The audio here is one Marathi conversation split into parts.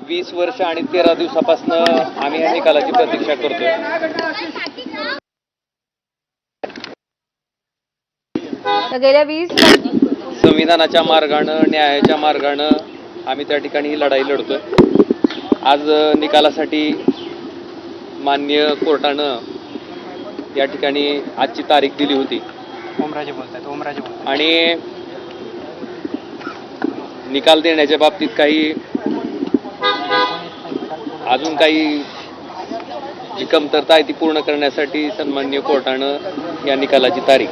20 वर्ष आणि 13 दिवसापासून आम्ही या निकालाची प्रतीक्षा करतोय। गेल्या 20 संविधानाच्या मार्गाने, न्यायाच्या मार्गाने आम्ही त्या ठिकाणी ही लढाई लढतोय। आज निकालासाठी मान्य कोर्टानं या ठिकाणी आजची तारीख दिली होती। ओमराजे बोलतात। आणि निकाल देण्याच्या बाबतीत काही अजून काही जी कमतरता आहे ती पूर्ण करण्यासाठी सन्माननीय कोर्टानं या निकालाची तारीख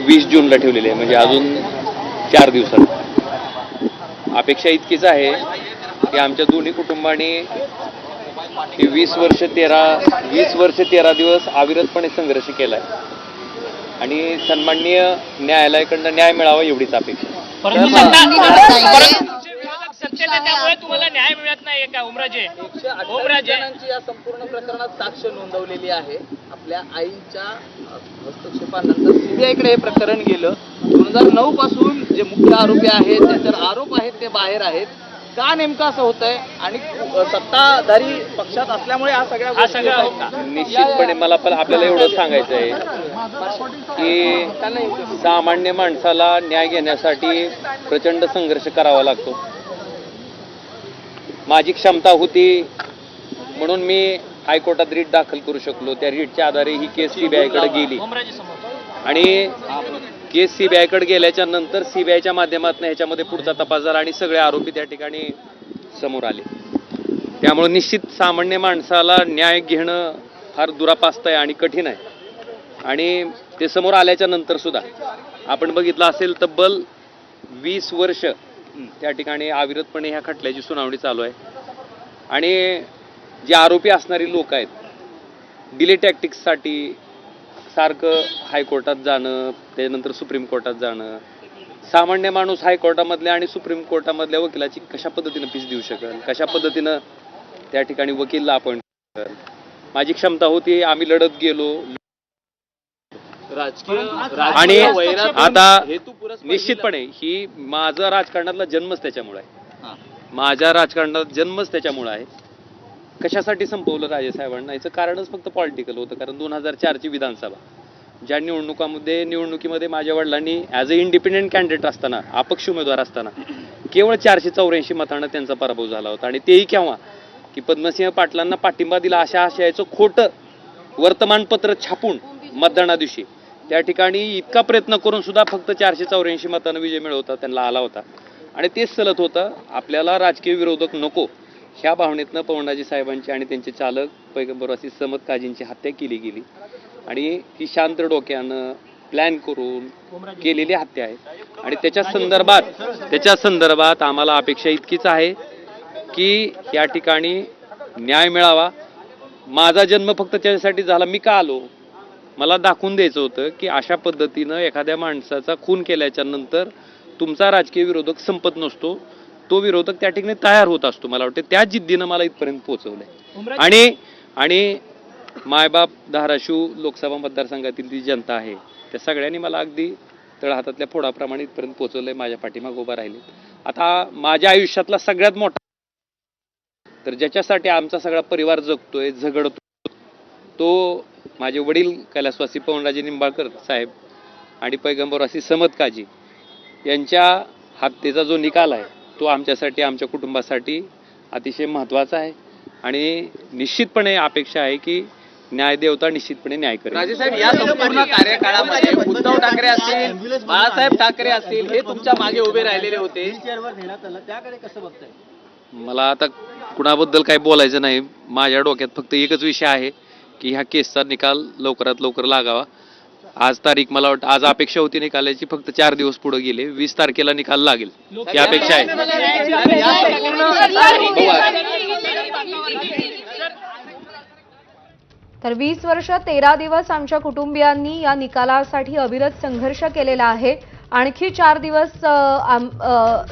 20 जूनला ठेवलेली आहे, म्हणजे अजून 4 दिवसात। अपेक्षा इतकीच आहे की आमच्या दोन्ही कुटुंबांनी 20 वर्ष 13 दिवस अविरतपणे संघर्ष केलाय आणि सन्माननीय न्यायालयाकडनं न्याय मिळावा एवढीच अपेक्षा। त्यामुळे तुम्हाला न्याय मिळत नाहीये का? ओमराजे जणांची या संपूर्ण प्रकरणात साक्ष नोंदवलेली आहे। आपल्या आईच्या हस्तक्षेपानंतर सीबीआयकडे हे प्रकरण गेलं। 2009 पासून जे मुख्य आरोपी आहेत, ज्यांच्यावर आरोप आहेत ते बाहेर आहेत। का नेमकं असं होतंय आणि सत्ताधारी पक्षात असल्यामुळे हा सगळ्या निश्चितपणे मला पण आपल्याला एवढं सांगायचं आहे की सामान्य माणसाला न्याय घेण्यासाठी प्रचंड संघर्ष करावा लागतो। माझी क्षमता होती म्हणून मी हायकोर्टात रीट दाखल करू शकलो। त्या रीटच्या आधारे ही केस सीबीआयकडे गेली आणि केस सीबीआयकडे गेल्याच्या नंतर सीबीआयच्या माध्यमातून ह्याच्यामध्ये पुढचा तपास झाला आणि सगळे आरोपी त्या ठिकाणी समोर आले। त्यामुळे निश्चित सामान्य माणसाला न्याय घेणं फार दुरापास्त आहे आणि कठीण आहे। आणि ते समोर आल्याच्या नंतर सुद्धा आपण बघितलं असेल तब्बल 20 वर्ष त्या ठिकाणी अविरतपणे ह्या खटल्याची सुनावणी चालू आहे आणि जे आरोपी असणारी लोक आहेत डिले टॅक्टिक्ससाठी सारखं हायकोर्टात जाणं, त्यानंतर सुप्रीम कोर्टात जाणं। सामान्य माणूस हायकोर्टामधल्या आणि सुप्रीम कोर्टामधल्या वकिलाची कशा पद्धतीनं फीस देऊ शकेल, कशा पद्धतीनं त्या ठिकाणी वकीलला अपॉइंट करेल। माझी क्षमता होती, आम्ही लढत गेलो आणि आता निश्चितपणे ही माझा राजकारणातला जन्मच त्याच्यामुळे आहे। माझ्या राजकारणात जन्मच त्याच्यामुळे आहे। कशासाठी संपवलं राजेसाहेबांना याचं कारणच फक्त पॉलिटिकल होतं। कारण 2004 ची विधानसभा ज्या निवडणुकीमध्ये माझ्या वडिलांनी ॲज अ इंडिपेंडेंट कॅन्डिडेट असताना, अपक्ष उमेदवार असताना केवळ 484 मतांना त्यांचा पराभव झाला होता। आणि तेही केव्हा की पद्मसिंह पाटलांना पाठिंबा दिला अशा आशयाचं खोटं वर्तमानपत्र छापून मतदाना दिवशी त्या ठिकाणी इतका प्रयत्न करून सुद्धा फक्त 484 मतांना विजय मिळवता त्यांना आला होता। आणि तेच चलत होतं, आपल्याला राजकीय विरोधक नको ह्या भावनेतनं पवनराजे साहेबांची आणि त्यांचे चालक पैगंबर अशी समद काजींची हत्या केली गेली आणि ही शांत डोक्यानं प्लॅन करून केलेली हत्या आहे। आणि त्याच्या संदर्भात आम्हाला अपेक्षा इतकीच आहे की या ठिकाणी न्याय मिळावा। माझा जन्म फक्त त्याच्यासाठी झाला, मी का आलो, मला दाखवून द्यायचं होतं की अशा पद्धतीनं एखाद्या माणसाचा खून केल्याच्या नंतर तुमचा राजकीय विरोधक संपत नसतो, तो विरोधक त्या ठिकाणी तयार होत असतो। मला वाटतं त्या जिद्दीनं मला इथपर्यंत पोहोचवलंय। आणि मायबाप धाराशिव लोकसभा मतदारसंघातील जी जनता आहे त्या सगळ्यांनी मला अगदी तळहातातल्या फोडाप्रमाणे इथपर्यंत पोहोचवलंय, माझ्या पाठीमागे उभा राहिले। आता माझ्या आयुष्यातला सगळ्यात मोठा तर ज्याच्यासाठी आमचा सगळा परिवार जगतोय, झगडतो, तो माझे वडील कैलासवासी पवनराजे निंबाळकर साहेब आणि पैगंबर अशी समद काजी यांच्या हत्येचा जो निकाल आहे तो आमच्यासाठी, आमच्या कुटुंबासाठी अतिशय महत्त्वाचा आहे। आणि निश्चितपणे अपेक्षा आहे की न्यायदेवता निश्चितपणे न्याय करेल। राजेसाहेब, या संपूर्ण कार्यकाळामध्ये उद्धव ठाकरे असतील, बाळासाहेब ठाकरे असतील, हे तुमच्या मागे उभे राहिलेले होते। त्याकडे कसं बघताय? मला आता कुणाबद्दल काही बोलायचं नाही। माझ्या डोक्यात फक्त एकच विषय आहे की ह्या केसचा निकाल लवकरात लवकर लागावा। आज तारीख मला वाटतं, आज अपेक्षा होती निकालाची, फक्त 4 दिवस पुढे गेले। 20 तारखेला निकाल लागेल ही अपेक्षा आहे। तर 20 वर्ष 13 दिवस आमच्या कुटुंबियांनी या निकालासाठी अविरत संघर्ष केलेला आहे। आणखी 4 दिवस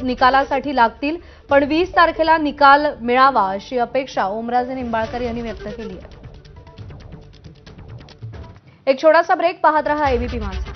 निकालासाठी लागतील, पण 20 तारखेला निकाल मिळावा अशी अपेक्षा ओमराजे निंबाळकर यांनी व्यक्त केली आहे। एक छोटासा ब्रेक पाहत रहा एबीपी माझा।